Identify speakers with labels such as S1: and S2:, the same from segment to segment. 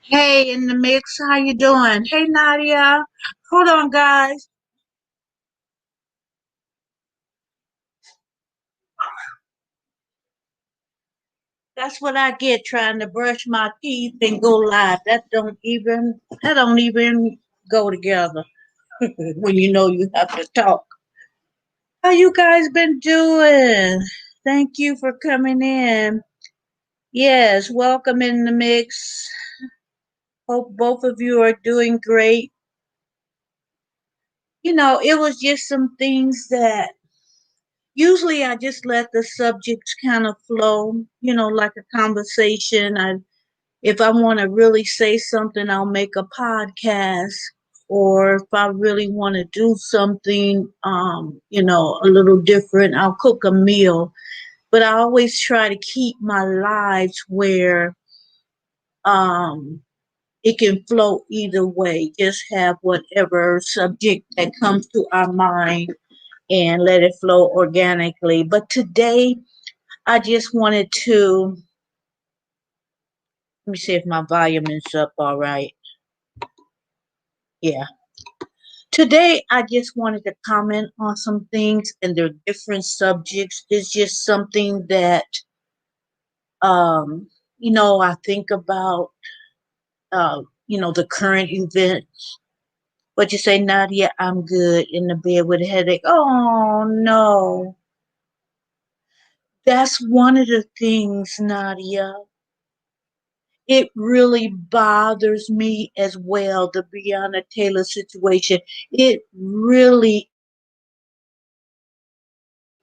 S1: Hey, in the mix, how you doing? Hey, Nadia. Hold on, guys. That's what I get trying to brush my teeth and go live. That don't even go together when you know you have to talk. How you guys been doing? Thank you for coming in. Yes, welcome in the mix. Hope both of you are doing great. It was just some things that usually I just let the subjects kind of flow, like a conversation. If I want to really say something, I'll make a podcast. Or if I really want to do something, a little different, I'll cook a meal. But I always try to keep my lives where um, it can flow either way. Just have whatever subject that comes to our mind and let it flow organically. But today, I just wanted to let me see if my volume is up all right. Yeah. Today, I just wanted to comment on some things, and they're different subjects. It's just something that, um, I think about, the current event. What you say, Nadia? I'm good in the bed with a headache. Oh, no. That's one of the things, Nadia. It really bothers me as well, the Breonna Taylor situation. It really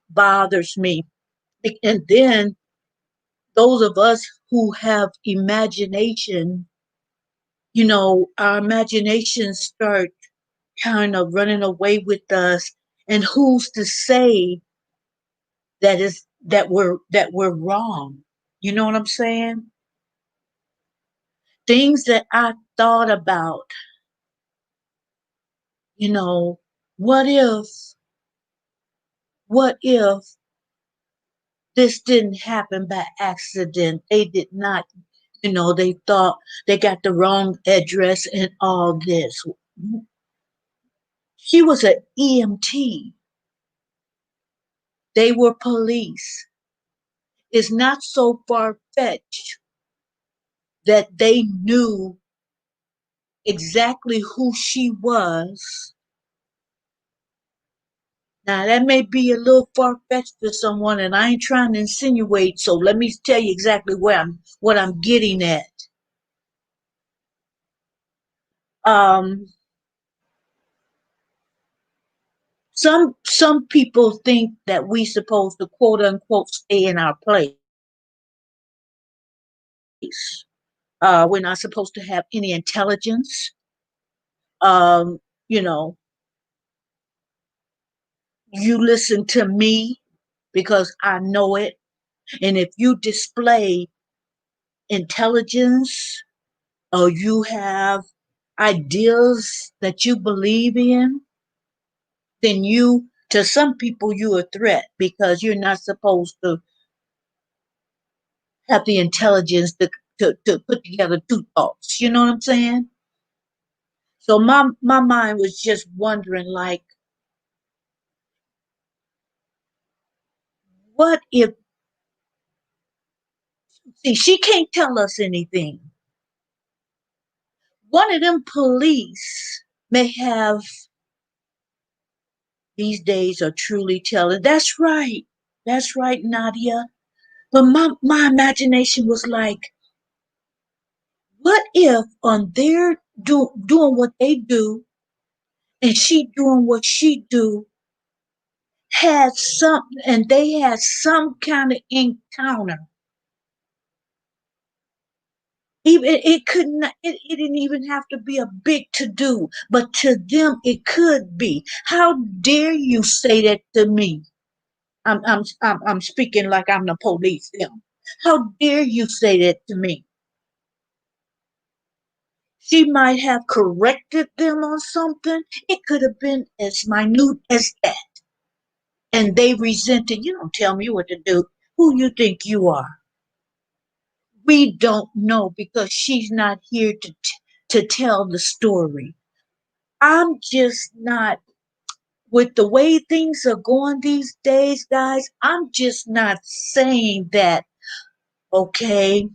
S1: bothers me. And then those of us who have imagination, our imaginations start kind of running away with us. And who's to say that we're wrong? You know what I'm saying? Things that I thought about, you know, what if, what if this didn't happen by accident? They did not, they thought they got the wrong address and all this. She was an EMT. They were police. It's not so far fetched that they knew exactly who she was. Now that may be a little far fetched to someone, and I ain't trying to insinuate. So let me tell you exactly what I'm getting at. Um, some people think that we supposed to quote unquote stay in our place. We're not supposed to have any intelligence. Um, you know, you listen to me because I know it. And if you display intelligence or you have ideas that you believe in, then to some people, you're a threat because you're not supposed to have the intelligence to put together two thoughts. You know what I'm saying? So my mind was just wondering, like, what if, see, she can't tell us anything. One of them police may have, these days are truly telling. That's right. That's right, Nadia. But my imagination was like, what if on their doing what they do and she doing what she do had some and they had some kind of encounter. Even it couldn't it didn't even have to be a big to do, but to them it could be. How dare you say that to me? I'm speaking like I'm the police them. How dare you say that to me? She might have corrected them on something. It could have been as minute as that. And they resented, you don't tell me what to do. Who you think you are? We don't know because she's not here to tell the story. I'm just not, with the way things are going these days, guys, I'm just not saying that, okay,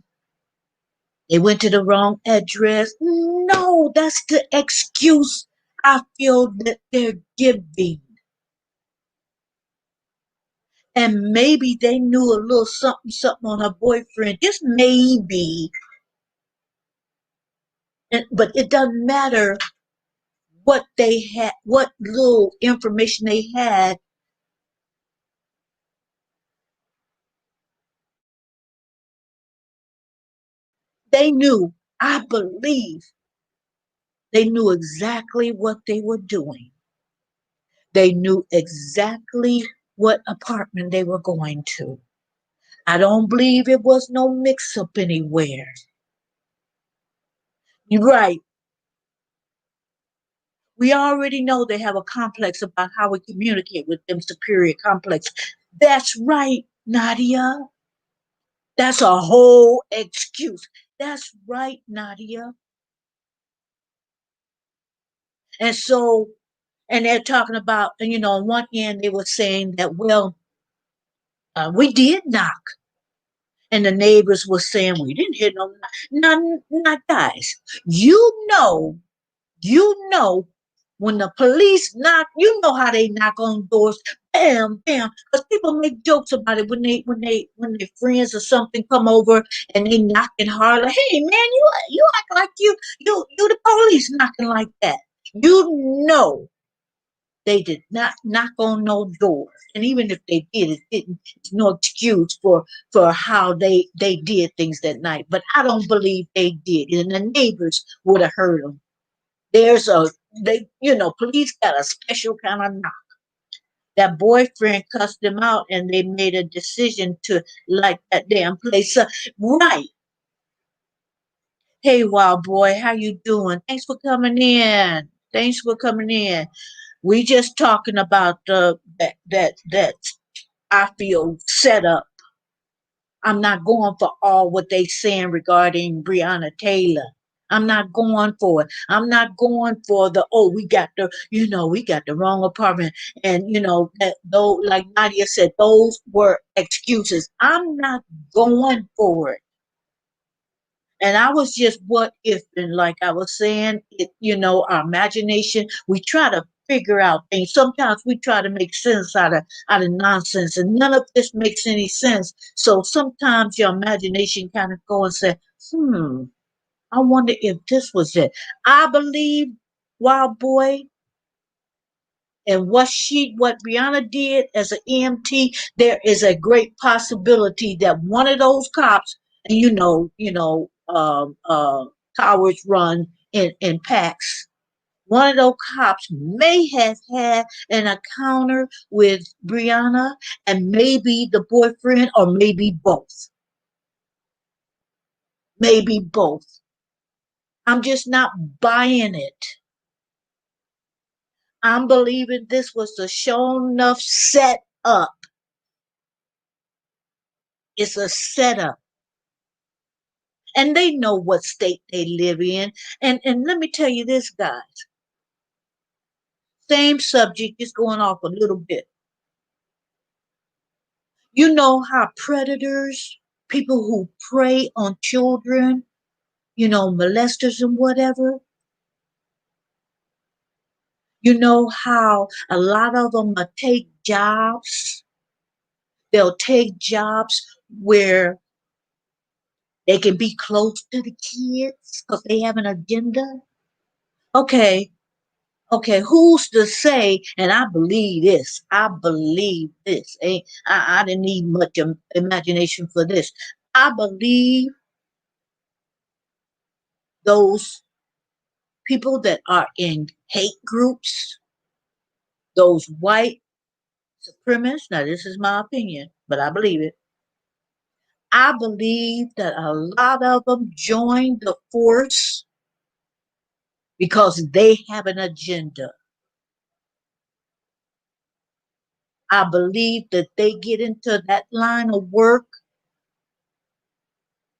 S1: they went to the wrong address. No, that's the excuse I feel that they're giving. And maybe they knew a little something, something on her boyfriend. Just maybe. But it doesn't matter what they had, what little information they had. They knew, I believe, they knew exactly what they were doing. They knew exactly what apartment they were going to. I don't believe it was no mix up anywhere. You're right. We already know they have a complex about how we communicate with them, superior complex. That's right, Nadia. That's a whole excuse. That's right, Nadia. And so, and they're talking about, on one end, they were saying that, well, we did knock. And the neighbors were saying, we didn't hear no, not guys. You know, you know, when the police knock, you know how they knock on doors, bam, bam. Because people make jokes about it when their friends or something come over and they knock and holler, hey man, you act like you the police knocking like that. You know they did not knock on no doors. And even if they did, it's no excuse for how they did things that night. But I don't believe they did. And the neighbors would have heard them. There's a they police got a special kind of knock. That boyfriend cussed them out and they made a decision to light that damn place up. Right. Hey wild boy, how you doing? Thanks for coming in. Thanks for coming in. We just talking about that I feel set up. I'm not going for all what they saying regarding Breonna Taylor. I'm not going for it. I'm not going for the we got the wrong apartment, and that though, like Nadia said, those were excuses. I'm not going for it. And I was just what if, and like I was saying, our imagination, we try to figure out things. Sometimes we try to make sense out of nonsense, and none of this makes any sense. So sometimes your imagination kind of go and say, I wonder if this was it. I believe Wild Boy and what Brianna did as an EMT, there is a great possibility that one of those cops, and cowards run in packs. One of those cops may have had an encounter with Brianna and maybe the boyfriend, or maybe both. Maybe both. I'm just not buying it. I'm believing this was a show enough set up. It's a setup. And they know what state they live in. And let me tell you this, guys. Same subject, just going off a little bit. You know how predators, people who prey on children, molesters and whatever, you know how a lot of them take jobs. They'll take jobs where they can be close to the kids because they have an agenda. Okay, okay, who's to say? And I believe this. I believe this. I didn't need much imagination for this. I believe those people that are in hate groups, those white supremacists. Now, this is my opinion, but I believe it. I believe that a lot of them join the force because they have an agenda. I believe that they get into that line of work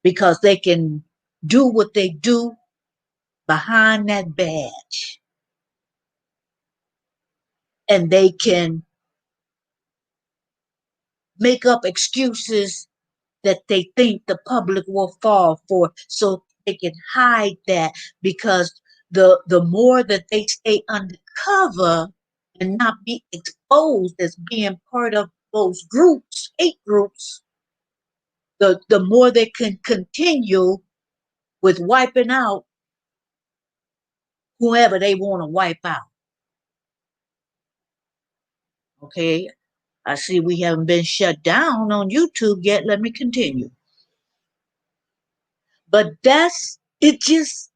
S1: because they can do what they do behind that badge, and they can make up excuses that they think the public will fall for, so they can hide that, because the more that they stay undercover and not be exposed as being part of those groups, hate groups, the more they can continue with wiping out whoever they want to wipe out. Okay, I see we haven't been shut down on YouTube yet. Let me continue. But that's it, just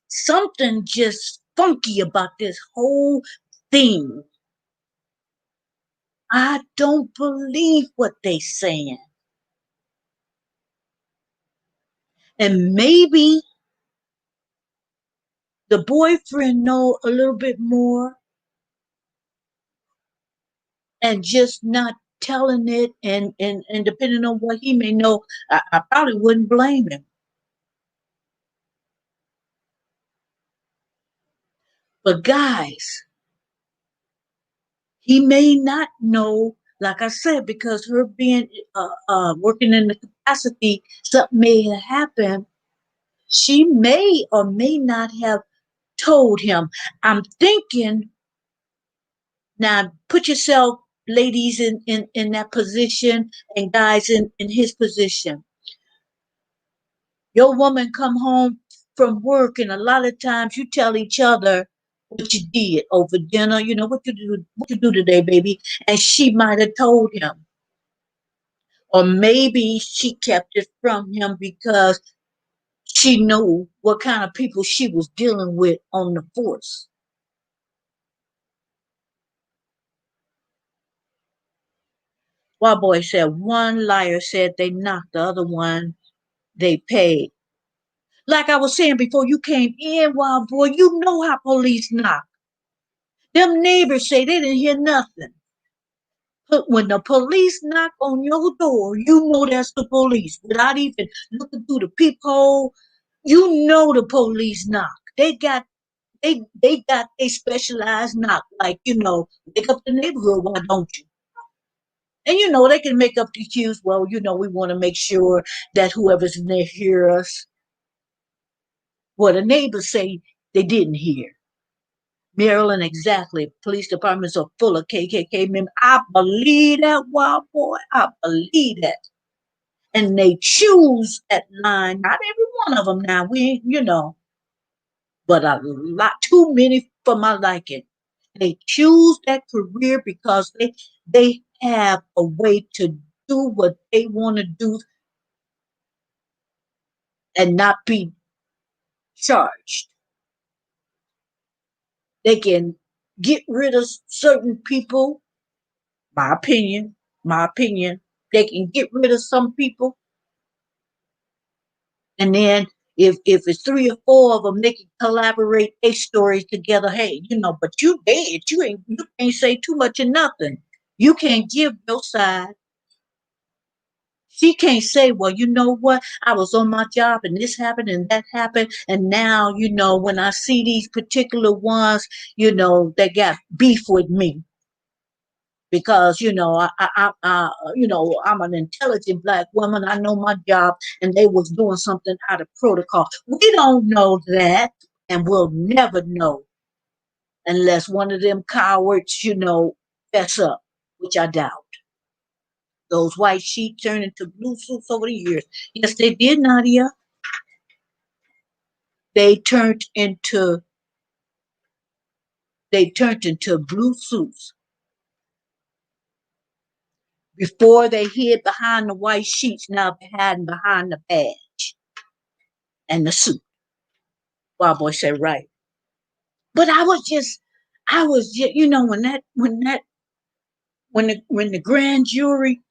S1: something just funky about this whole thing. I don't believe what they saying. And maybe the boyfriend know a little bit more and just not telling it, and depending on what he may know, I probably wouldn't blame him. But guys, he may not know, like I said, because her being working in the capacity, something may have happened. She may or may not have told him. I'm thinking, now put yourself, ladies, in that position, and guys in his position. Your woman come home from work, and a lot of times you tell each other what you did over dinner. You know what you do today, baby, and she might have told him, or maybe she kept it from him because she knew what kind of people she was dealing with on the force. Wild boy said one liar said they knocked, the other one they paid. Like I was saying before you came in, wild boy, you know how police knock. Them neighbors say they didn't hear nothing. But when the police knock on your door, you know that's the police. Without even looking through the peephole, you know the police knock. They got a specialized knock, like, wake up the neighborhood, why don't you? And they can make up the excuse, well, we want to make sure that whoever's in there hear us. What the neighbors say they didn't hear. Maryland, exactly. Police departments are full of KKK members. I believe that, wild boy. I believe that. And they choose that line. Not every one of them now. But a lot too many for my liking. They choose that career because they have a way to do what they want to do and not be charged. They can get rid of certain people. My opinion, my opinion. They can get rid of some people, and then if it's three or four of them, they can collaborate their stories together. Hey, but you dead. You can't say too much of nothing. You can't give your side. She can't say, well, you know what? I was on my job and this happened and that happened. And now, when I see these particular ones, they got beef with me because, I'm an intelligent black woman. I know my job, and they was doing something out of protocol. We don't know that, and we'll never know unless one of them cowards, fess up, which I doubt. Those white sheep turned into blue suits over the years. Yes, they did, Nadia. They turned into blue suits before they hid behind the white sheets. Now they're hiding behind the badge and the suit. Wild boy said right. But I was just, when the grand jury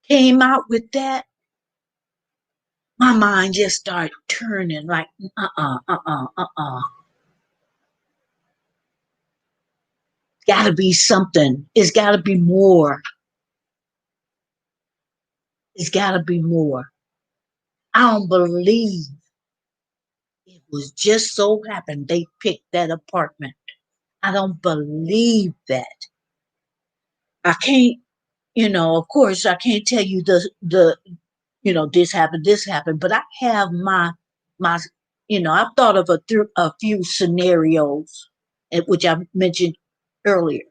S1: came out with that, my mind just started turning like, gotta be something. It's gotta be more. It's gotta be more. I don't believe it was just so happened they picked that apartment. I don't believe that. I can't, of course, I can't tell you this happened, but I have my, I've thought of a few scenarios, which I mentioned earlier.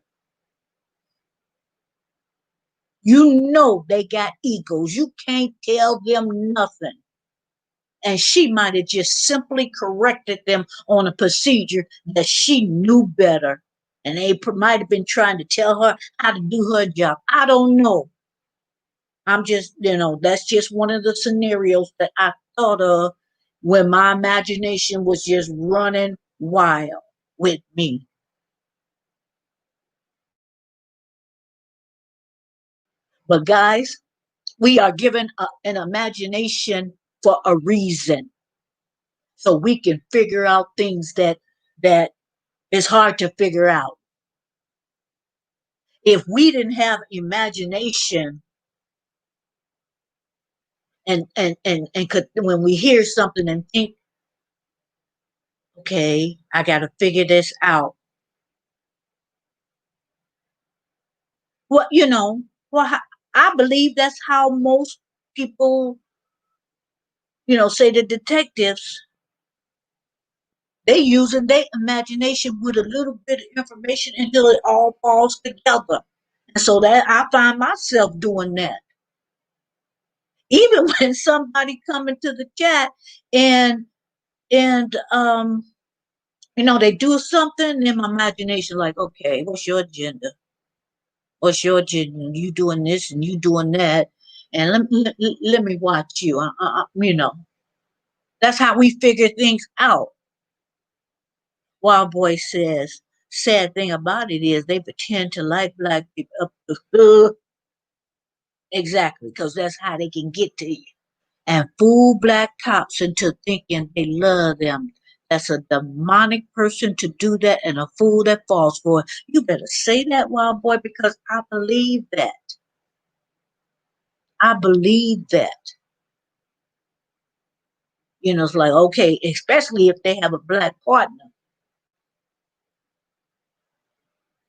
S1: They got egos. You can't tell them nothing. And she might have just simply corrected them on a procedure that she knew better. And they might have been trying to tell her how to do her job. I don't know. I'm just, that's just one of the scenarios that I thought of when my imagination was just running wild with me. But guys, we are given an imagination for a reason, so we can figure out things that is hard to figure out. If we didn't have imagination and could, when we hear something and think, okay, I got to figure this out. Well, well, I believe that's how most people, say the detectives, they using their imagination with a little bit of information until it all falls together. And so that I find myself doing that. Even when somebody come into the chat and they do something in my imagination, like, okay, what's your agenda? What's your agenda? You doing this and you doing that, and let me watch you. That's how we figure things out. Wild Boy says, sad thing about it is they pretend to like black people up to exactly, because that's how they can get to you and fool black cops into thinking they love them. That's a demonic person to do that and a fool that falls for it. You better say that, Wild Boy, because I believe that. I believe that. It's like, okay, especially if they have a black partner,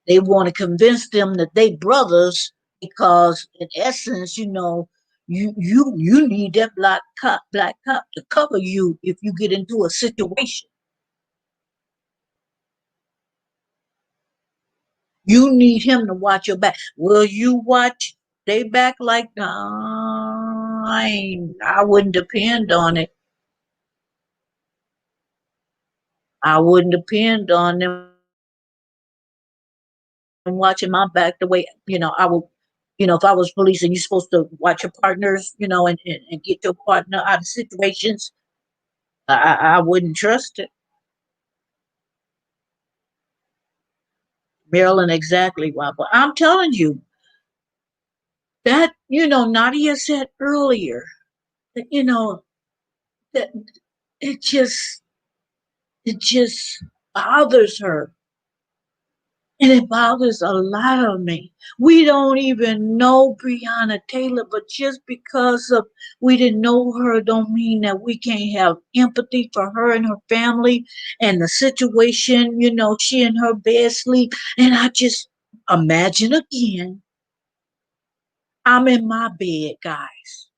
S1: they want to convince them that they brothers because, in essence, you need that black cop to cover you if you get into a situation. You need him to watch your back. Will you watch they back like I wouldn't depend on it. I wouldn't depend on them watching my back the way, I would, if I was police and you're supposed to watch your partners, and get your partner out of situations, I wouldn't trust it. Marilyn, exactly why. But I'm telling you that, Nadia said earlier that, that it just it just bothers her. And it bothers a lot of me. We don't even know Breonna Taylor, but just because of we didn't know her don't mean that we can't have empathy for her and her family and the situation, she in her bed sleep. And I just imagine again, I'm in my bed, guys.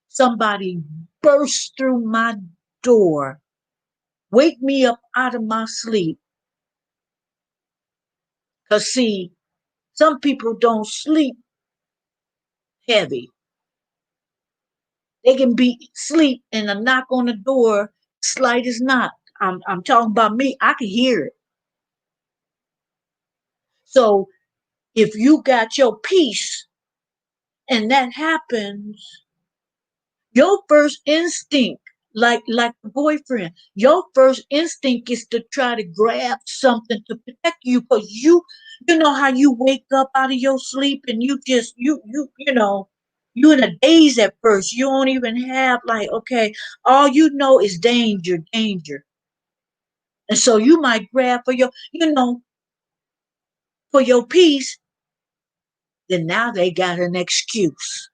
S1: Somebody bursts through my door, wake me up out of my sleep. Because, see, some people don't sleep heavy. They can be asleep and a knock on the door, slight as not. I'm talking about me. I can hear it. So if you got your peace and that happens, your first instinct, like the boyfriend, your first instinct is to try to grab something to protect you, because you know how you wake up out of your sleep and you just you in a daze at first. You don't even have, like, okay, all you know is danger, danger. And so you might grab for for your peace. Then now they got an excuse.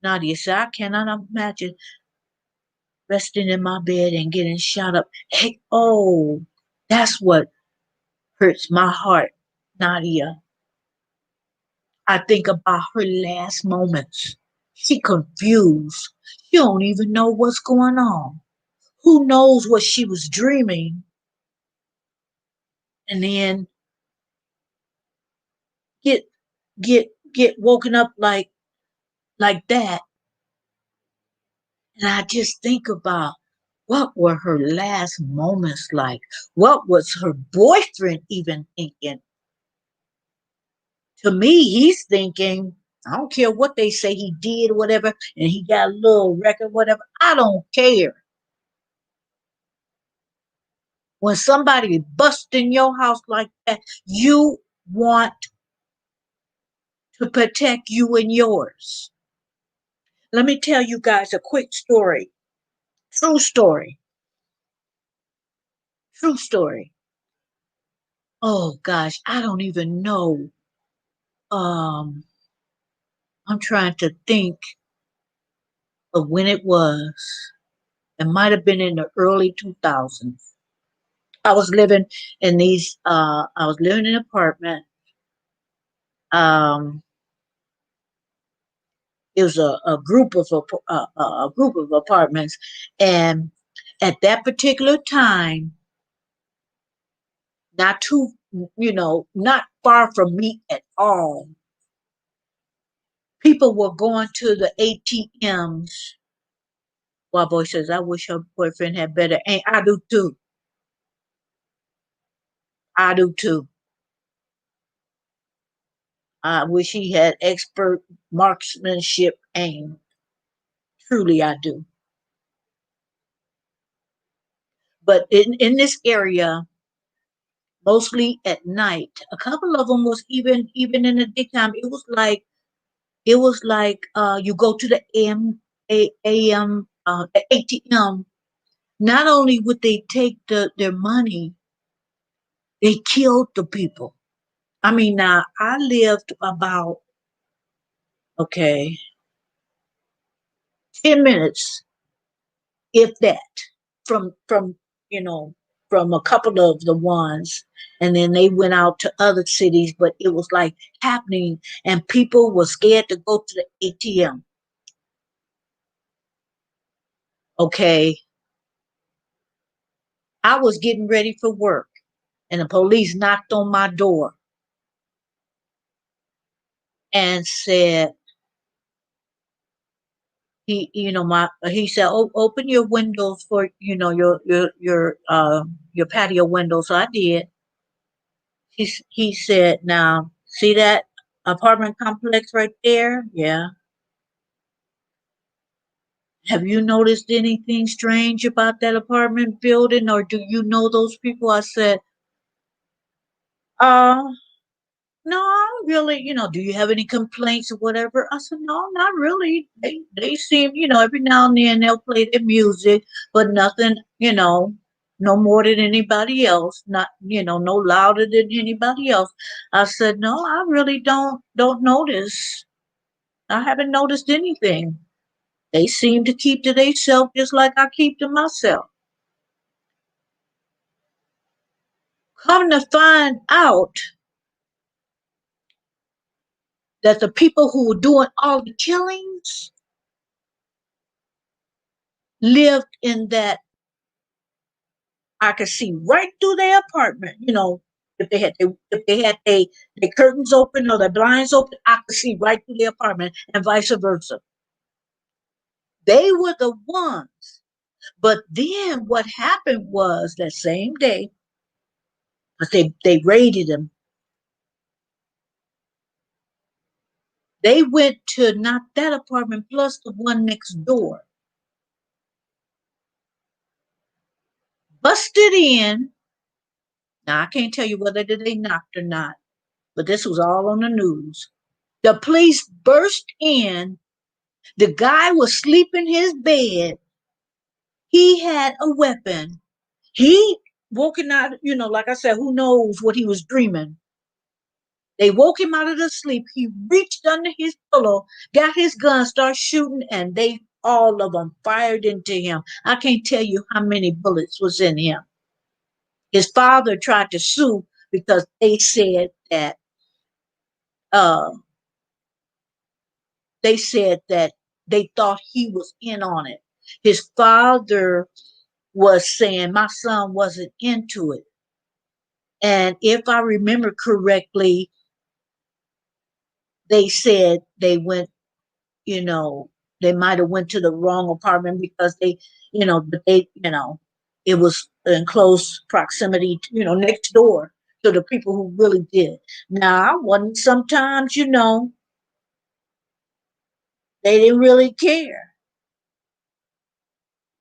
S1: Nadia said, I cannot imagine resting in my bed and getting shot up. Hey, oh, that's what hurts my heart, Nadia. I think about her last moments. She confused. She don't even know what's going on. Who knows what she was dreaming? And then get get woken up like that. And I just think about what were her last moments like? What was her boyfriend even thinking? To me, he's thinking, I don't care what they say he did, whatever, and he got a little record, whatever. I don't care. When somebody busts in your house like that, you want to protect you and yours. Let me tell you guys a quick story. True story. True story. Oh gosh, I don't even know. Um, I'm trying to think of when it was. It might have been in the early 2000s. I was living I was living in an apartment. Um, it was a group of apartments, and at that particular time, not too, not far from me at all, people were going to the ATMs. While boy says, I wish her boyfriend had better aim. I do too. I do too. I wish he had expert marksmanship aim. Truly, I do. But in this area, mostly at night, a couple of them was even in the daytime. It was like you go to the AM ATM. Not only would they take their money, they killed the people. I mean, now I lived about okay 10 minutes, if that, from you know from a couple of the ones, and then they went out to other cities. But it was like happening, and people were scared to go to the ATM. Okay, I was getting ready for work, and the police knocked on my door and said, he said, oh, open your windows for your patio window. So I did. He said, now see that apartment complex right there? Yeah. Have you noticed anything strange about that apartment building, or do you know those people? I said, uh, no, I don't really, do you have any complaints or whatever? I said, no, not really. They seem, every now and then they'll play their music, but nothing, no more than anybody else, not, no louder than anybody else. I said, no, I really don't notice. I haven't noticed anything. They seem to keep to themselves just like I keep to myself. Come to find out that the people who were doing all the killings lived in that. I could see right through their apartment. If they had their curtains open or their blinds open, I could see right through their apartment, and vice versa. They were the ones. But then what happened was that same day, because they raided them, they went to not that apartment plus the one next door, busted in. Now I can't tell you whether they knocked or not, but this was all on the news. The police burst in. The guy was sleeping in his bed. He had a weapon. He woken out, like I said, who knows what he was dreaming. They woke him out of the sleep. He reached under his pillow, got his gun, started shooting, and they all of them fired into him. I can't tell you how many bullets was in him. His father tried to sue because uh they said that they thought he was in on it. His father was saying my son wasn't into it. And if I remember correctly, they said they went, you know, they might have went to the wrong apartment because it was in close proximity, next door to the people who really did. Now, wasn't sometimes, they didn't really care.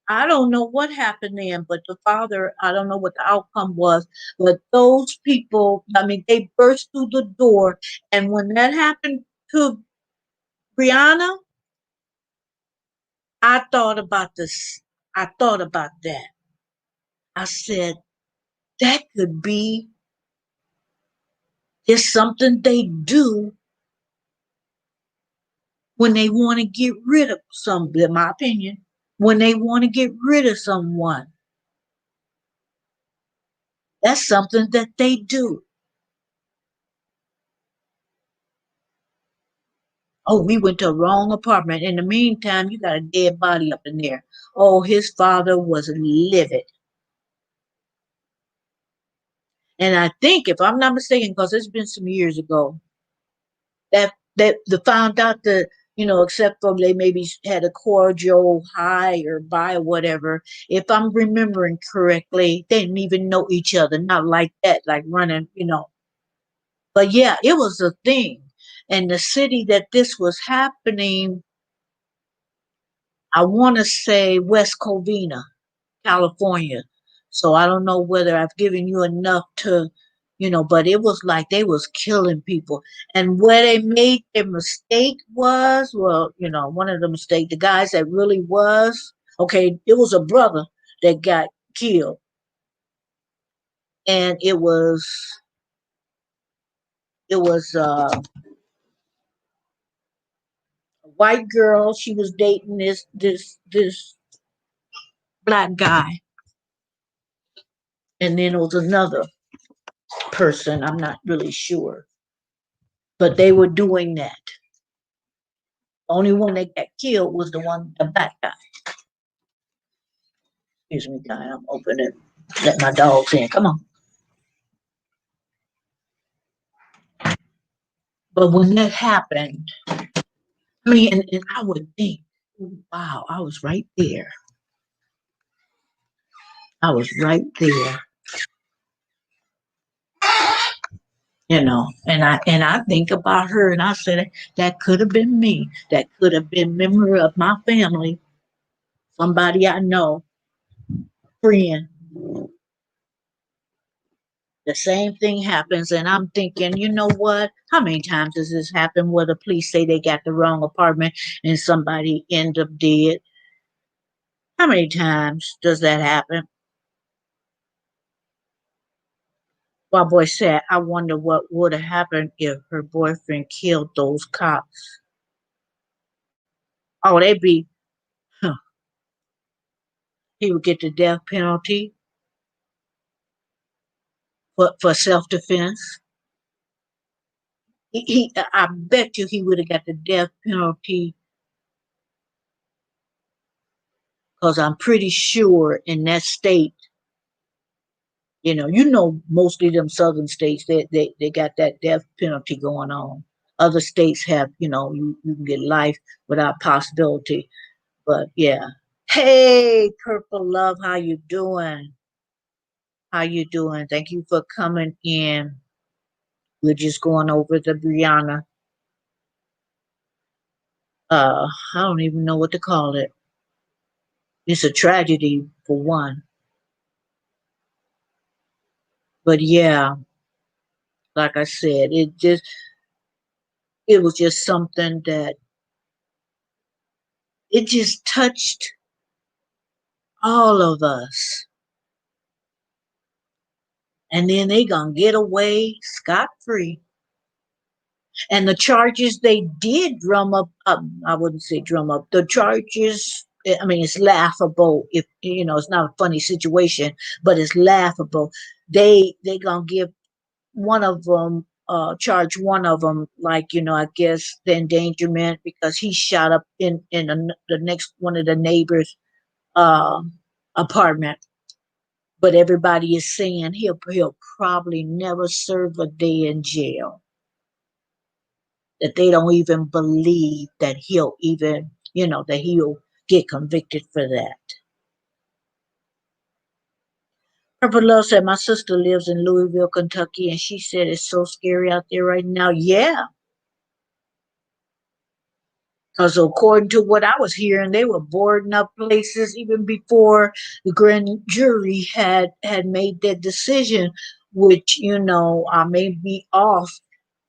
S1: I don't know what happened then, but the father, I don't know what the outcome was, but those people, I mean, they burst through the door. And when that happened to Brianna, I thought about this. I thought about that. I said, that could be just something they do when they want to get rid of some, in my opinion, when they want to get rid of someone. That's something that they do. Oh, we went to a wrong apartment. In the meantime, you got a dead body up in there. Oh, his father was livid. And I think, if I'm not mistaken, because it's been some years ago, that the found out that, except for they maybe had a cordial hi or bye or whatever. If I'm remembering correctly, they didn't even know each other, not like that, like running. But yeah, it was a thing. And the city that this was happening, I want to say West Covina, California. So I don't know whether I've given you enough to, but it was like they was killing people. And where they made their mistake was, well, one of the mistake, the guys that really was, okay, it was a brother that got killed. And it was a white girl. She was dating this black guy. And then it was another person, I'm not really sure. But they were doing that. Only one that got killed was the black guy. Excuse me, guy. I'm opening. Let my dogs in. Come on. But when that happened, I mean, and I would think, wow, I was right there. I was right there. And I think about her, and I said that could have been me. That could have been member of my family, somebody I know, friend. The same thing happens, and I'm thinking, you know what? How many times does this happen where the police say they got the wrong apartment and somebody end up dead? How many times does that happen? My boy said, I wonder what would have happened if her boyfriend killed those cops. Oh, huh, he would get the death penalty for self defense. I bet you he would have got the death penalty because I'm pretty sure in that state, mostly them southern states, they got that death penalty going on. Other states have, you can get life without possibility. But yeah. Hey, Purple Love, how you doing? How you doing? Thank you for coming in. We're just going over the Brianna. I don't even know what to call it. It's a tragedy for one. But yeah, like I said, it was just something that it just touched all of us. And then they gonna get away scot free. And the charges they did drum up, I wouldn't say drum up, the charges, I mean, it's laughable if, it's not a funny situation, but it's laughable. They gonna give one of them, charge one of them, like, I guess the endangerment because he shot up in the next one of the neighbors' uh, apartment. But everybody is saying he'll probably never serve a day in jail. That they don't even believe that he'll even, that he'll get convicted for that. Purple Love said, my sister lives in Louisville, Kentucky, and she said it's so scary out there right now. Yeah, because according to what I was hearing, they were boarding up places even before the grand jury had made that decision, which, I may be off,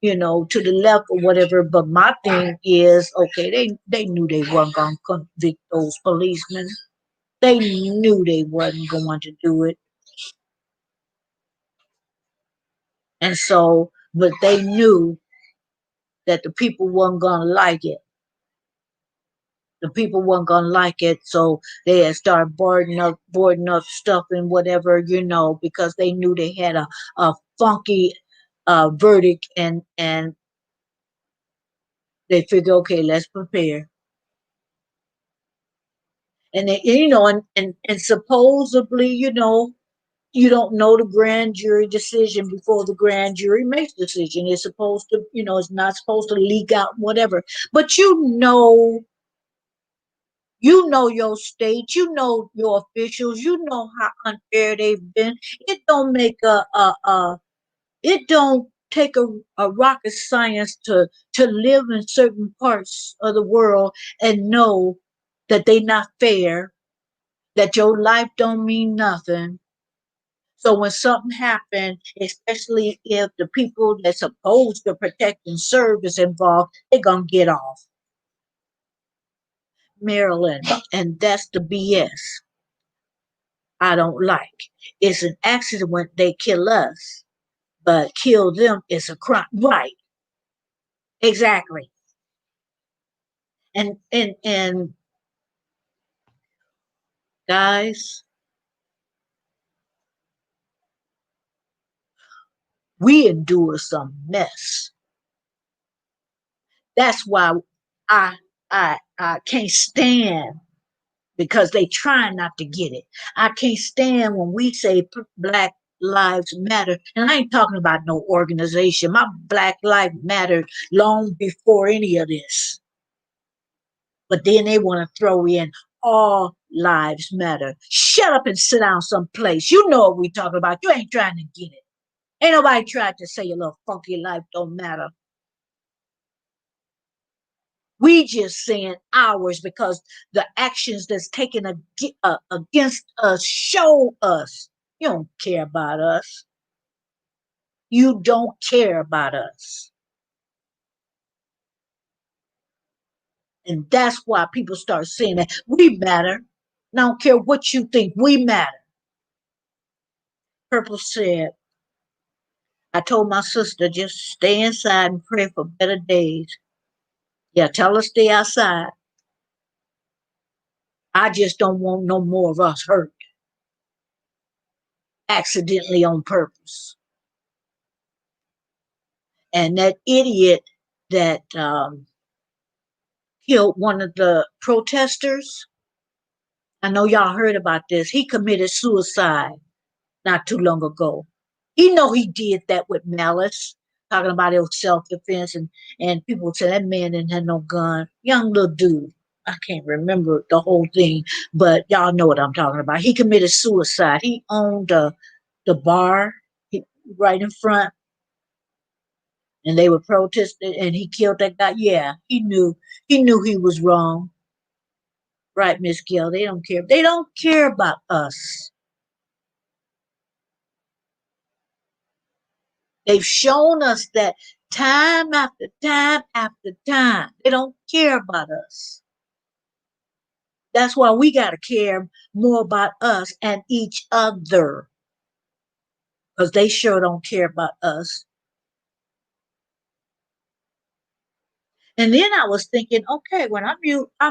S1: to the left or whatever. But my thing is, okay, they knew they weren't going to convict those policemen. They knew they wasn't going to do it. And so, but they knew that the people weren't going to like it. The people weren't gonna like it, so they had started boarding up stuff and whatever, because they knew they had a funky verdict, and they figured, okay, let's prepare. And they, and supposedly, you don't know the grand jury decision before the grand jury makes decision. It's supposed to, it's not supposed to leak out, whatever. But you know your state, you know your officials, you know how unfair they've been. It don't make it don't take a rocket science to live in certain parts of the world and know that they not fair, that your life don't mean nothing. So when something happens, especially if the people that's supposed to protect and serve is involved, they're gonna get off. Maryland, and that's the BS. I don't like. It's an accident when they kill us, but kill them is a crime. Right. Exactly. And guys, we endure some mess. That's why I I can't stand because they try not to get it. I can't stand when we say Black Lives Matter, and I ain't talking about no organization. My Black Life mattered long before any of this. But then they want to throw in all lives matter. Shut up and sit down someplace. You know what we talking about. You ain't trying to get it. Ain't nobody tried to say your little funky life don't matter. We just saying ours because the actions that's taken against us show us you don't care about us. You don't care about us. And that's why people start saying that we matter. I don't care what you think, we matter. Purple said, I told my sister just stay inside and pray for better days. Yeah, tell her stay outside. I just don't want no more of us hurt accidentally on purpose. And that idiot that killed one of the protesters, I know y'all heard about this. He committed suicide not too long ago. He know he did that with malice, talking about it was self-defense, and people would say that man didn't have no gun. Young little dude. I can't remember the whole thing, but y'all know what I'm talking about. He committed suicide. He owned the bar right in front, and they were protesting, and he killed that guy. Yeah, he knew he was wrong. Right, Miss Gill. They don't care. They don't care about us. They've shown us that time after time after time. They don't care about us. That's why we got to care more about us and each other because they sure don't care about us. And then I was thinking, okay, when I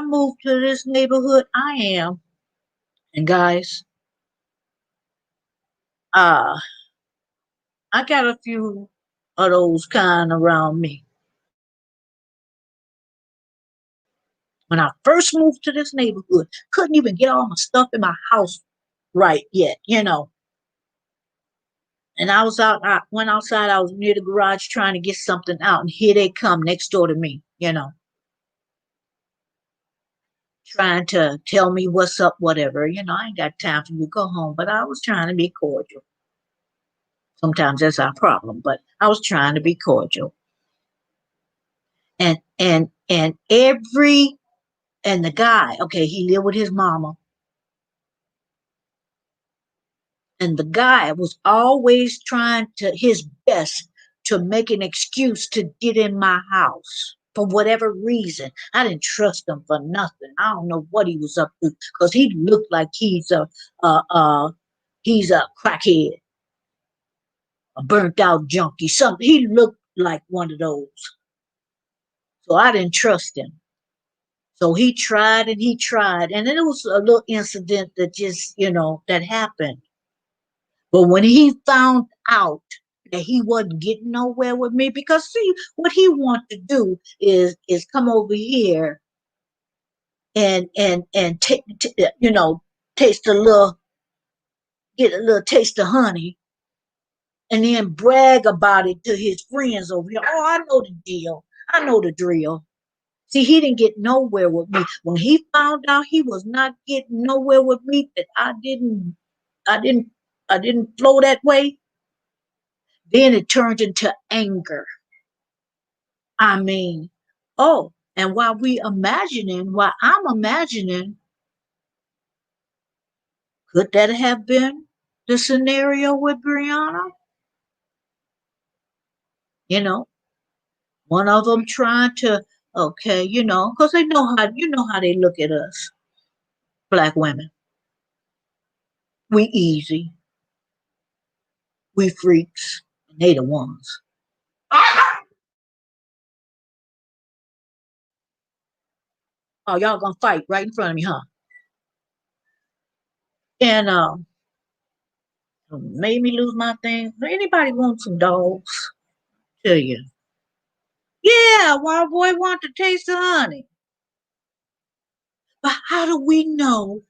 S1: moved to this neighborhood, I am, and guys, uh, I got a few of those kind around me. When I first moved to this neighborhood, couldn't even get all my stuff in my house right yet. And I went outside, I was near the garage trying to get something out, and here they come next door to me, trying to tell me what's up, whatever. I ain't got time for you to go home, but I was trying to be cordial. Sometimes that's our problem, but I was trying to be cordial. And the guy, okay, he lived with his mama. And the guy was always trying to his best to make an excuse to get in my house for whatever reason. I didn't trust him for nothing. I don't know what he was up to because he looked like uh, uh, he's a crackhead, a burnt out junkie. Something he looked like one of those. So I didn't trust him. So he tried and he tried, and then it was a little incident that just that happened. But when he found out that he wasn't getting nowhere with me, because see, what he wanted to do is come over here and take taste a little, get a little taste of honey, and then brag about it to his friends over here. Oh, I know the deal. I know the drill. See, he didn't get nowhere with me. When he found out he was not getting nowhere with me, that I didn't, I didn't flow that way, then it turned into anger. I mean, oh, and while I'm imagining, could that have been the scenario with Brianna? You know, one of them trying to, okay, because they know how they look at us, black women. We easy, we freaks, and they the ones. Oh, y'all gonna fight right in front of me, huh? And made me lose my thing. Anybody want some dogs? Tell you. Yeah, wild boy want to taste the honey. But how do we know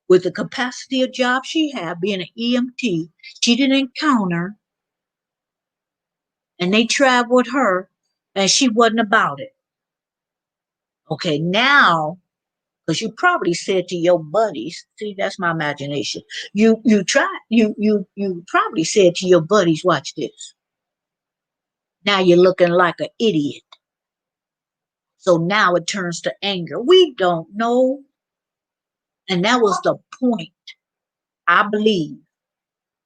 S1: with the capacity of job she had being an EMT, she didn't encounter and they tried with her and she wasn't about it. Okay, now, because you probably said to your buddies, see, that's my imagination. You probably said to your buddies, watch this. Now you're looking like an idiot. So now it turns to anger. We don't know. And that was the point. I believe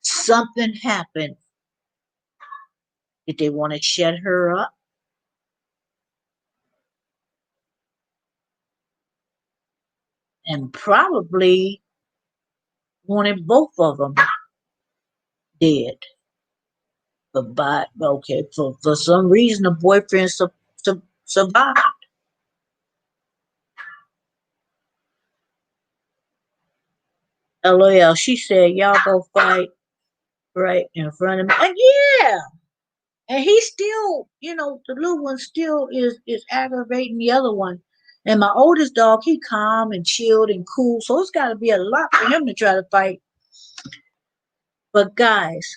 S1: something happened. Did they want to shut her up? And probably wanted both of them dead. But okay, for some reason, the boyfriend survived. LOL, she said, y'all go fight right in front of me. And yeah. And he still, the little one still is aggravating the other one. And my oldest dog, he calm and chilled and cool. So it's got to be a lot for him to try to fight. But guys,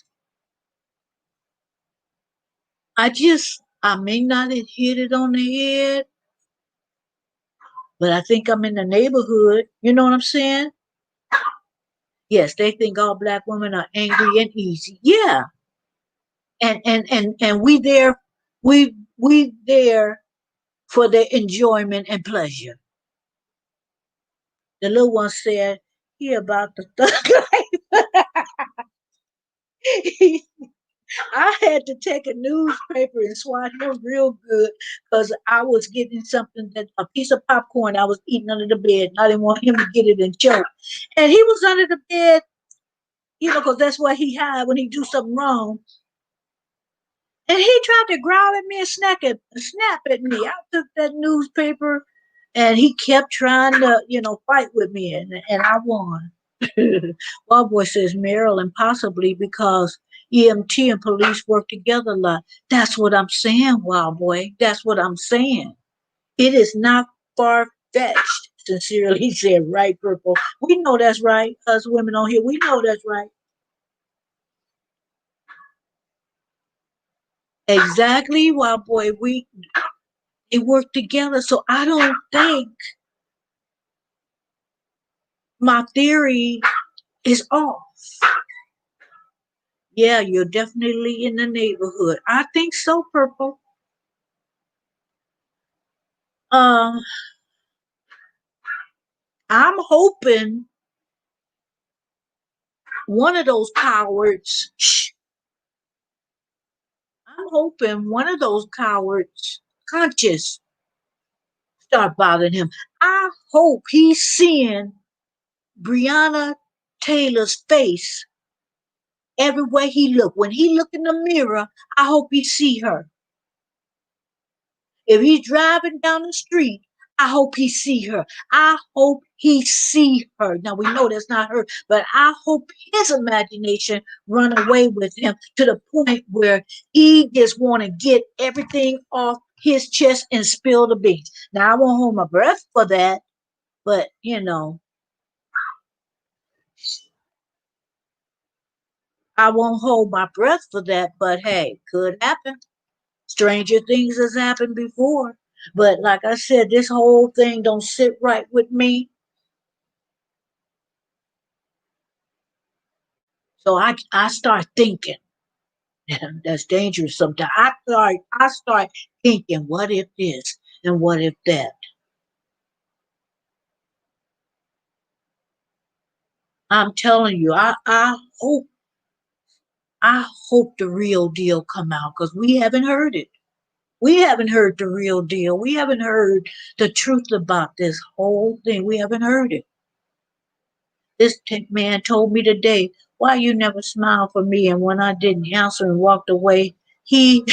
S1: I may not have hit it on the head, but I think I'm in the neighborhood. You know what I'm saying? Yes, they think all black women are angry and easy. Yeah. And we there for their enjoyment and pleasure. The little one said, he about to thug life. I had to take a newspaper and swat him real good because I was getting something, that a piece of popcorn I was eating under the bed, and I didn't want him to get it and choke. And he was under the bed, because that's what he had when he do something wrong. And he tried to growl at me and snap at me. I took that newspaper and he kept trying to, fight with me and I won. Wild Boy says Maryland possibly because EMT and police work together a lot. That's what I'm saying, Wild Boy. That's what I'm saying. It is not far fetched. Sincerely said, right, Purple. We know that's right. Us women on here, we know that's right. Exactly, Wild Boy. We they work together. So I don't think my theory is off. Yeah, you're definitely in the neighborhood. I think so, Purple. Um, I'm hoping one of those cowards. Shh, I'm hoping one of those cowards conscious start bothering him. I hope he's seeing Breonna Taylor's face everywhere he look. When he look in the mirror, I hope he see her. If he's driving down the street, I hope he see her. I hope he see her. Now we know that's not her, but I hope his imagination run away with him to the point where he just want to get everything off his chest and spill the beans. Now I won't hold my breath for that, but I won't hold my breath for that. But hey, could happen. Stranger things has happened before. But like I said, this whole thing don't sit right with me. So I start thinking. That's dangerous sometimes. I start thinking, what if this and what if that? I'm telling you, I hope the real deal come out because we haven't heard it. We haven't heard the real deal. We haven't heard the truth about this whole thing. We haven't heard it. This man told me today, why you never smiled for me? And when I didn't answer and walked away, he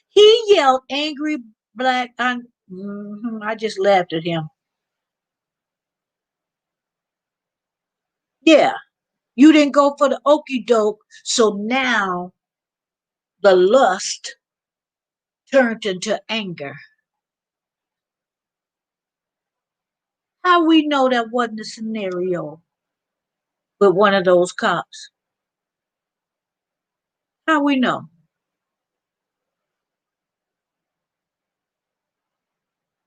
S1: he yelled angry black. I just laughed at him. Yeah, you didn't go for the okey doke, so now the lust turned into anger. How we know that wasn't a scenario with one of those cops? How we know?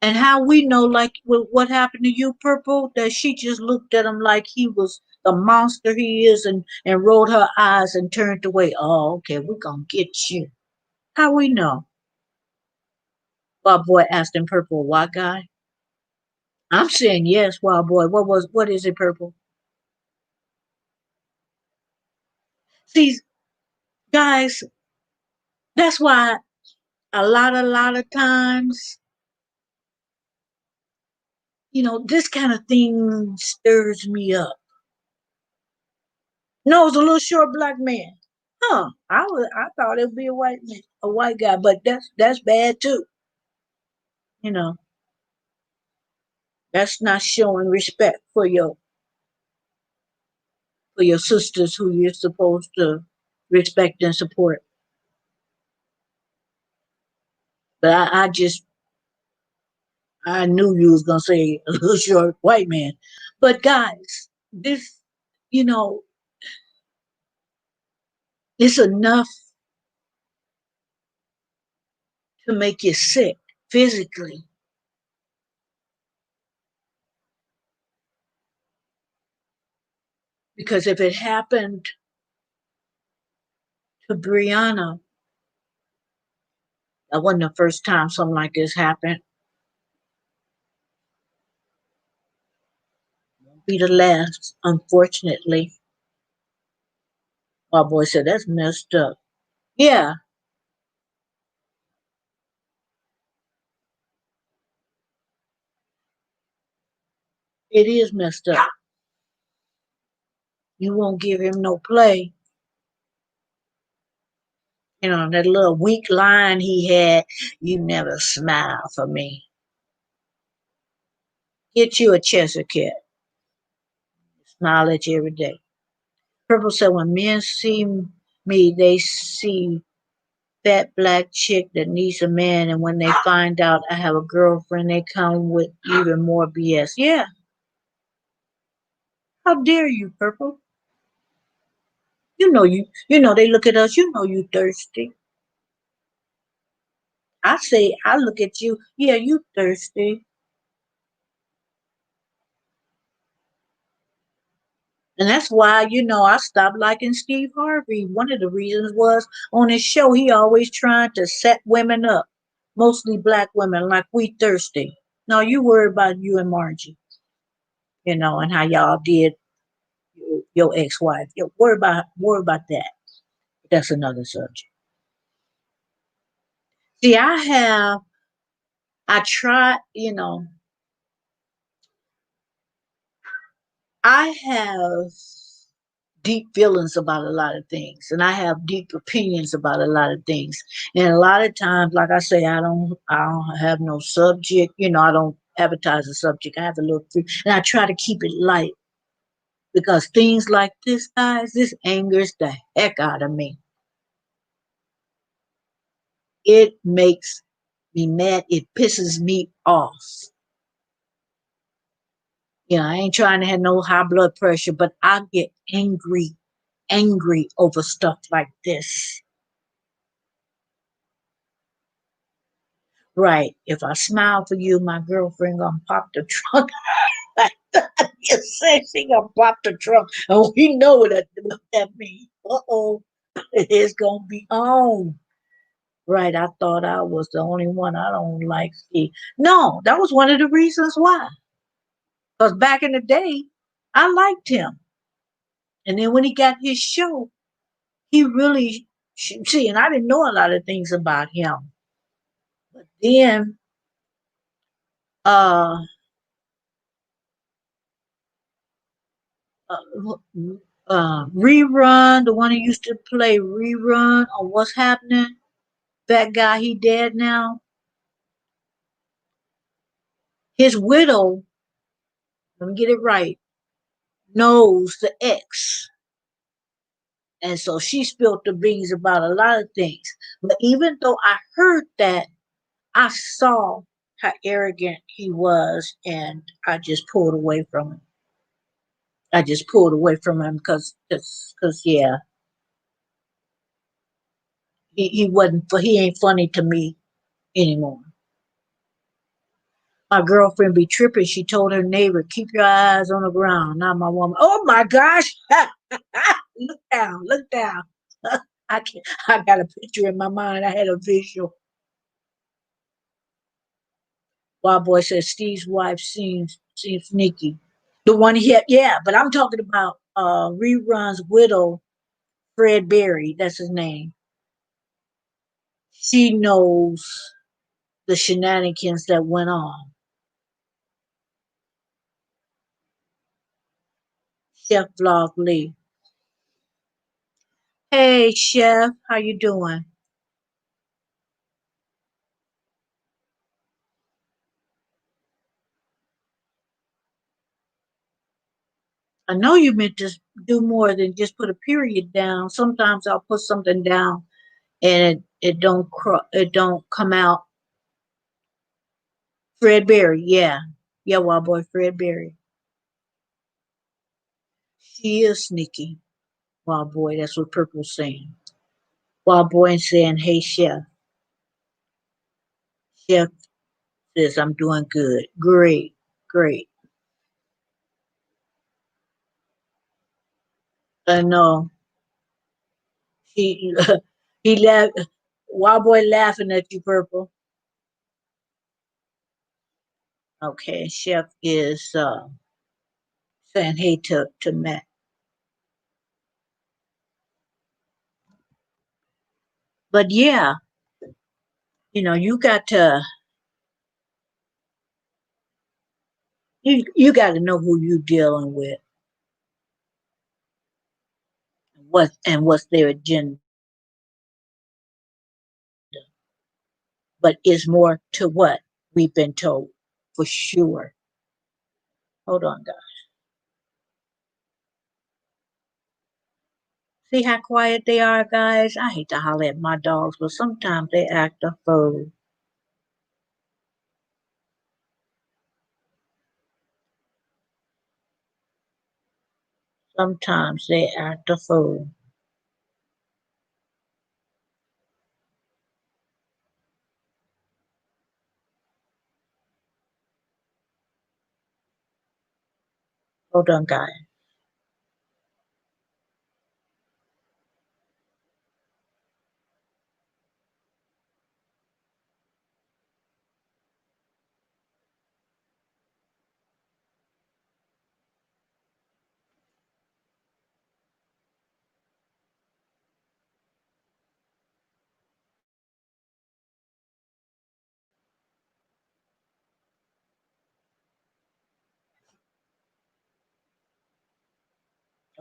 S1: And how we know, like what happened to you, Purple, that she just looked at him like he was the monster he is and rolled her eyes and turned away. Oh, okay, we're going to get you. How we know? Wild Boy asked him, Purple, white guy? I'm saying yes, Wild Boy. What is it, Purple? See, guys, that's why a lot of times, this kind of thing stirs me up. No, it's a little short black man. Huh? I thought it'd be a white man, a white guy, but that's bad too. You know, that's not showing respect for your sisters who you're supposed to respect and support. But I knew you was gonna say a little short white man. But guys, this, you know, it's enough to make you sick physically. Because if it happened to Brianna, that wasn't the first time something like this happened. Won't be the last, unfortunately. My boy said that's messed up. Yeah, it is messed up. You won't give him no play. That little weak line he had, you never smile for me. Get you a Cheshire cat. Smile at you every day. Purple said, when men see me, they see fat black chick that needs a man, and when they find out I have a girlfriend, they come with even more BS. Yeah, how dare you, Purple? You know they look at us, you thirsty. I say, I look at you, yeah, you thirsty. And that's why, I stopped liking Steve Harvey. One of the reasons was on his show, he always trying to set women up, mostly black women, like we thirsty. No, you worry about you and Margie, and how y'all did your ex-wife. You worry about that. That's another subject. See, I try, I have deep feelings about a lot of things, and I have deep opinions about a lot of things. And a lot of times, like I say, I don't have no subject. I don't advertise a subject. I have a little free, and I try to keep it light because things like this, guys, this angers the heck out of me. It makes me mad. It pisses me off. I ain't trying to have no high blood pressure, but I get angry over stuff like this. Right. If I smile for you, my girlfriend gonna pop the trunk. You said she gonna pop the trunk. And we know what that means. Uh-oh. It's gonna be on. Right. I thought I was the only one I don't like. See. No, that was one of the reasons why. Because back in the day, I liked him. And then when he got his show, he really see, and I didn't know a lot of things about him. But then uh uh, Rerun, the one who used to play Rerun on What's Happening, that guy, he dead now. His widow, let me get it right, knows the ex. And so she spilled the beans about a lot of things. But even though I heard that, I saw how arrogant he was, and I just pulled away from him. I just pulled away from him because yeah, he ain't funny to me anymore. My girlfriend be tripping. She told her neighbor, "Keep your eyes on the ground, not my woman." Oh my gosh! Look down, look down. I can I got a picture in my mind. I had a visual. Wild boy says Steve's wife seems sneaky. The one he had, yeah, but I'm talking about Rerun's widow, Fred Berry. That's his name. She knows the shenanigans that went on. Chef Vlog Lee. Hey Chef, how you doing? I know you meant to do more than just put a period down. Sometimes I'll put something down and it don't come out. Fred Berry, yeah, yeah, wild boy Fred Berry. She is sneaky, wild boy. That's what Purple's saying. Wild boy and saying, "Hey chef, chef says I'm doing good, great, great." I know he he laughed. Wild boy laughing at you, Purple. Okay, chef is saying hey to Matt. But yeah, you got to know who you dealing with, what's their agenda. but is more to what we've been told for sure. Hold on, guys. See how quiet they are, guys? I hate to holler at my dogs, but sometimes they act a fool. Sometimes they act a fool. Hold on, guys.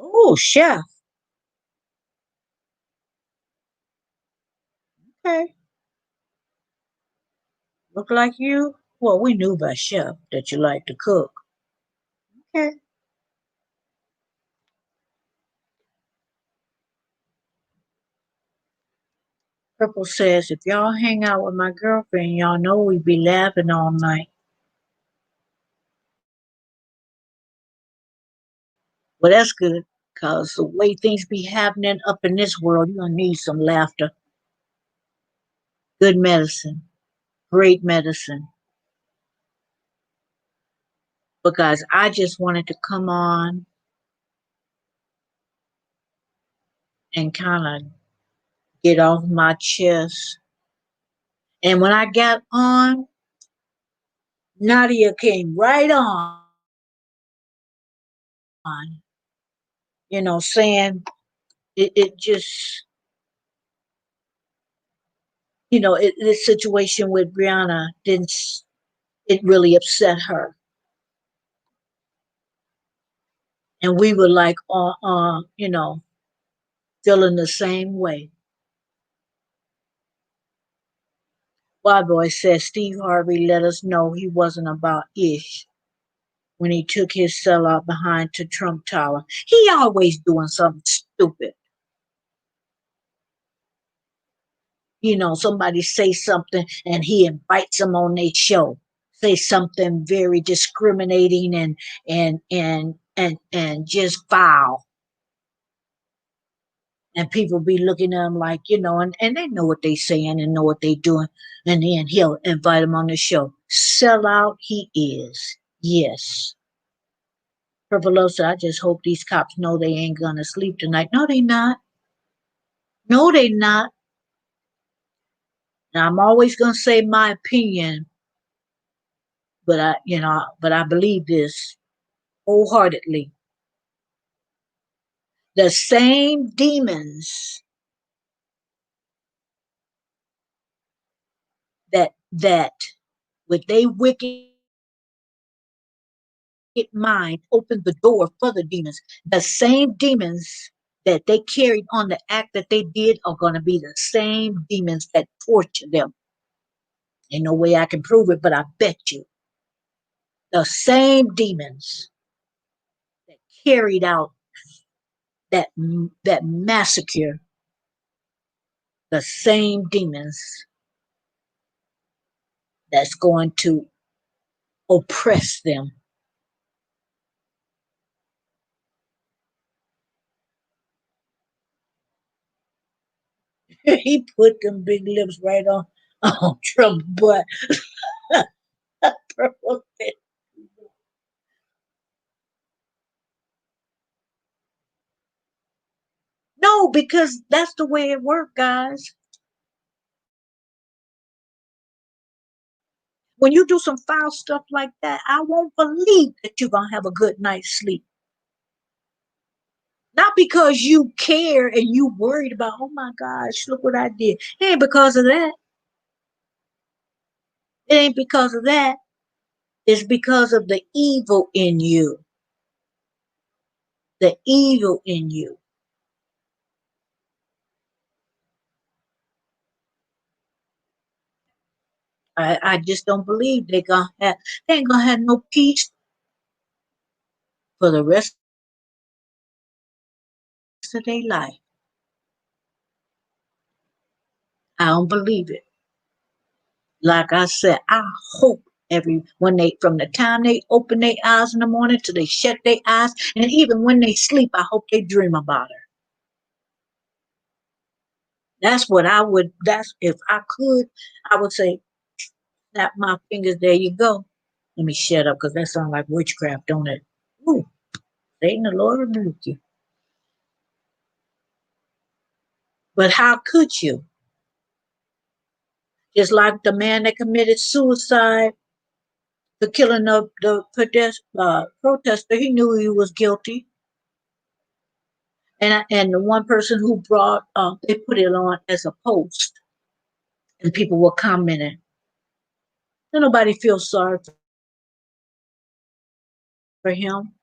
S1: Oh, chef. Okay. Look like you. Well, we knew by chef that you like to cook. Okay. Purple says, if y'all hang out with my girlfriend, y'all know we be laughing all night. Well, that's good, because the way things be happening up in this world, you're going to need some laughter. Good medicine. Great medicine. Because I just wanted to come on and kind of get off my chest. And when I got on, Nadia came right on, saying it just, this situation with Brianna didn't, it really upset her. And we were like, feeling the same way. Wild Boy says Steve Harvey let us know he wasn't about Ish when he took his sellout behind to Trump Tower. He always doing something stupid. Somebody say something and he invites them on their show. Say something very discriminating and just foul. And people be looking at him like, and they know what they saying and know what they doing. And then he'll invite them on the show. Sellout he is. Yes. Purple Love said, I just hope these cops know they ain't gonna sleep tonight. No, they not. No, they not. Now I'm always gonna say my opinion, but I believe this wholeheartedly. The same demons that with their wicked mind opened the door for the demons. The same demons that they carried on the act that they did are gonna be the same demons that torture them. Ain't no way I can prove it, but I bet you. The same demons that carried out that that massacre, the same demons that's going to oppress them. He put them big lips right on Trump's butt. No, because that's the way it works, guys. When you do some foul stuff like that, I won't believe that you're gonna have a good night's sleep. Not because you care and you worried about, oh my gosh, look what I did. It ain't because of that. It ain't because of that. It's because of the evil in you. The evil in you. I just don't believe they ain't gonna have no peace for the rest of their life. I don't believe it. Like I said, I hope every when they from the time they open their eyes in the morning till they shut their eyes, and even when they sleep, I hope they dream about her. That's what I would. That's if I could, I would say, snap my fingers. There you go. Let me shut up because that sounds like witchcraft, don't it? Ooh, Satan, the Lord rebuke you. But how could you? Just like the man that committed suicide, the killing of the protester, he knew he was guilty. And the one person who brought, they put it on as a post, and people were commenting. And nobody feels sorry for him.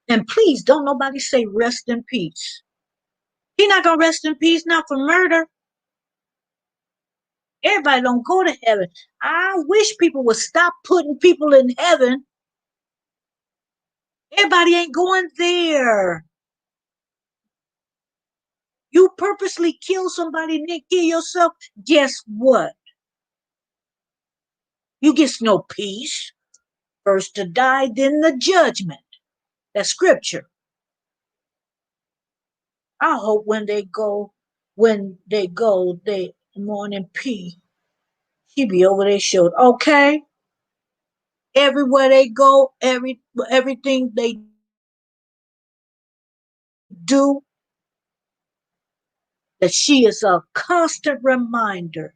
S1: And please don't nobody say rest in peace. He not gonna rest in peace not for murder. Everybody don't go to heaven. I wish people would stop putting people in heaven. Everybody ain't going there. You purposely kill somebody and then kill yourself. Guess what? You get no peace. First to die, then the judgment. That's scripture. I hope they morning P, she be over their shoulder. Okay, everywhere they go, everything they do, that she is a constant reminder.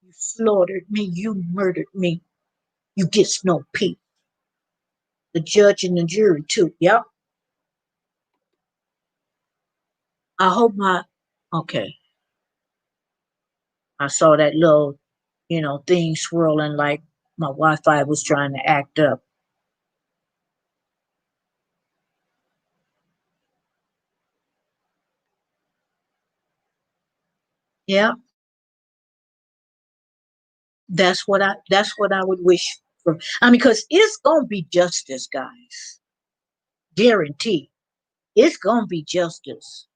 S1: You slaughtered me, you murdered me, you get no peace. The judge and the jury too. Yep. I hope my okay. I saw that little, thing swirling like my Wi-Fi was trying to act up. Yeah, that's what I would wish for. I mean, because it's gonna be justice, guys. Guarantee. It's gonna be justice.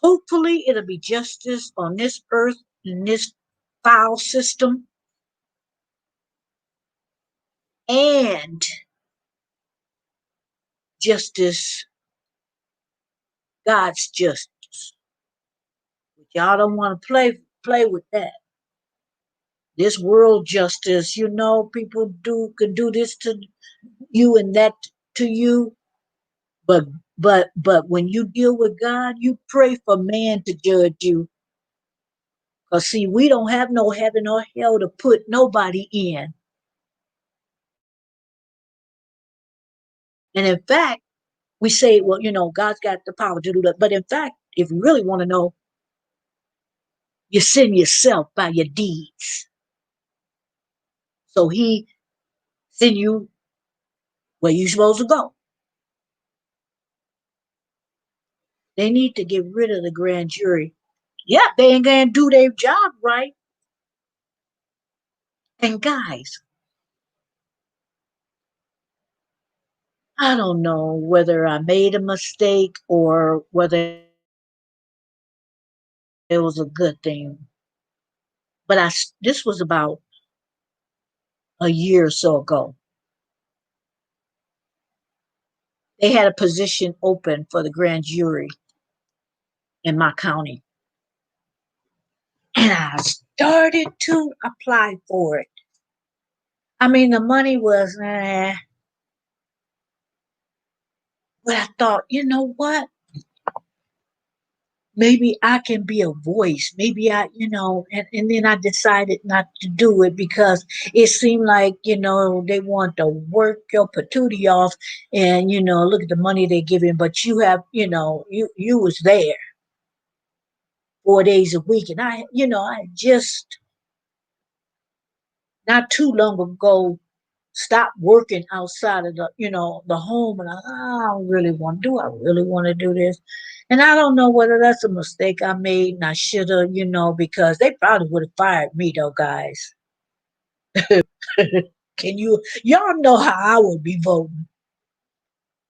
S1: Hopefully it'll be justice on this earth in this foul system and justice, God's justice. But y'all don't want to play with that. This world justice, people can do this to you and that to you. But but when you deal with God, you pray for man to judge you. Cause see, we don't have no heaven or hell to put nobody in. And in fact, we say, well, God's got the power to do that. But in fact, if you really want to know, you sin yourself by your deeds. So he send you where you supposed to go. They need to get rid of the grand jury. Yeah, they ain't gonna do their job right. And guys, I don't know whether I made a mistake or whether it was a good thing. But this was about a year or so ago. They had a position open for the grand jury in my county. And I started to apply for it. I mean, the money was, but I thought, you know what? Maybe I can be a voice. Maybe and then I decided not to do it because it seemed like, they want to work your patootie off and, look at the money they're giving, but you have, you was there 4 days a week. And I just not too long ago stopped working outside of the home. And I don't really want to do, I really want to do this. And I don't know whether that's a mistake I made and I should have, because they probably would have fired me though, guys. Y'all know how I would be voting.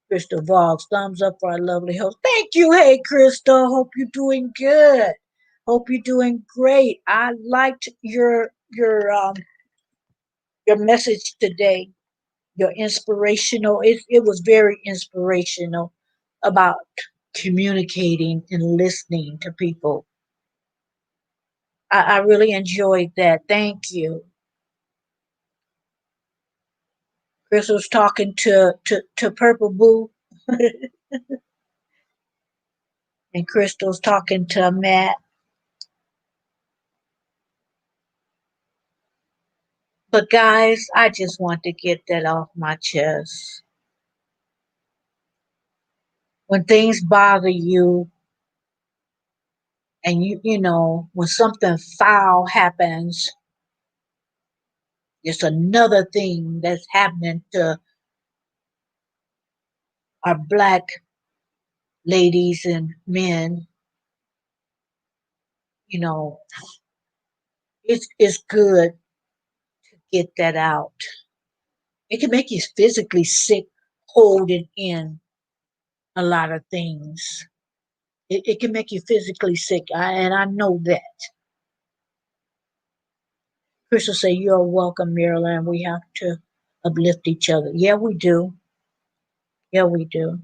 S1: Crystal Vogs, thumbs up for our lovely host. Thank you. Hey, Crystal. Hope you're doing good. Hope you're doing great. I liked your message today. Your inspirational. It was very inspirational about communicating and listening to people. I really enjoyed that. Thank you. Crystal's talking to Purple Boo, and Crystal's talking to Matt. But guys, I just want to get that off my chest. When things bother you, and when something foul happens, it's another thing that's happening to our black ladies and men. You know, it's good to get that out. It can make you physically sick holding in a lot of things. It can make you physically sick, and I know that. Crystal say, "You're welcome, Marilyn. We have to uplift each other." Yeah, we do. Yeah, we do.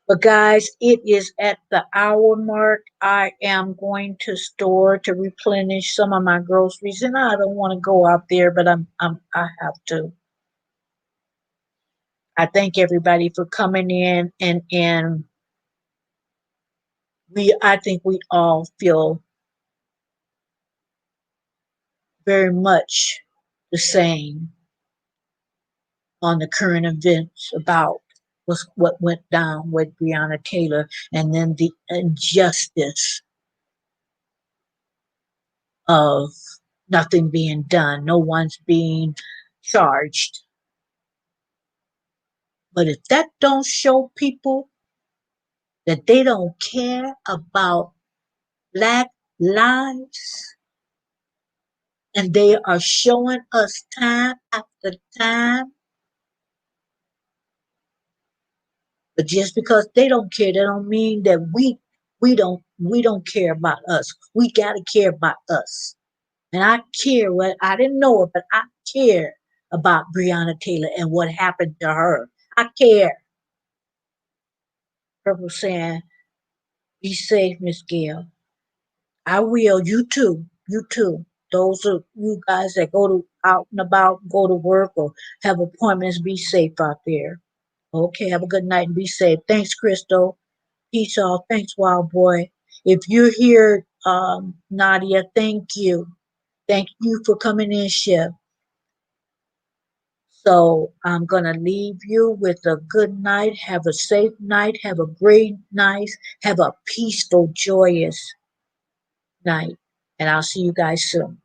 S1: But guys, it is at the hour mark. I am going to store to replenish some of my groceries, and I don't want to go out there, but I have to. I thank everybody for coming in, and I think we all feel very much the same on the current events about what went down with Breonna Taylor, and then the injustice of nothing being done, no one's being charged. But if that don't show people that they don't care about black lives, and they are showing us time after time, but just because they don't care, that don't mean that we don't care about us. We gotta care about us. And I care what I didn't know it, but I care about Breonna Taylor and what happened to her. I care. Purple saying, "Be safe, Miss Gail." I will. You too. You too. Those are you guys that go to out and about, go to work or have appointments. Be safe out there. Okay. Have a good night and be safe. Thanks, Crystal. Peace out. Thanks, Wild Boy. If you're here, Nadia, thank you. Thank you for coming in, Chef. So I'm going to leave you with a good night. Have a safe night. Have a great night. Have a peaceful, joyous night. And I'll see you guys soon.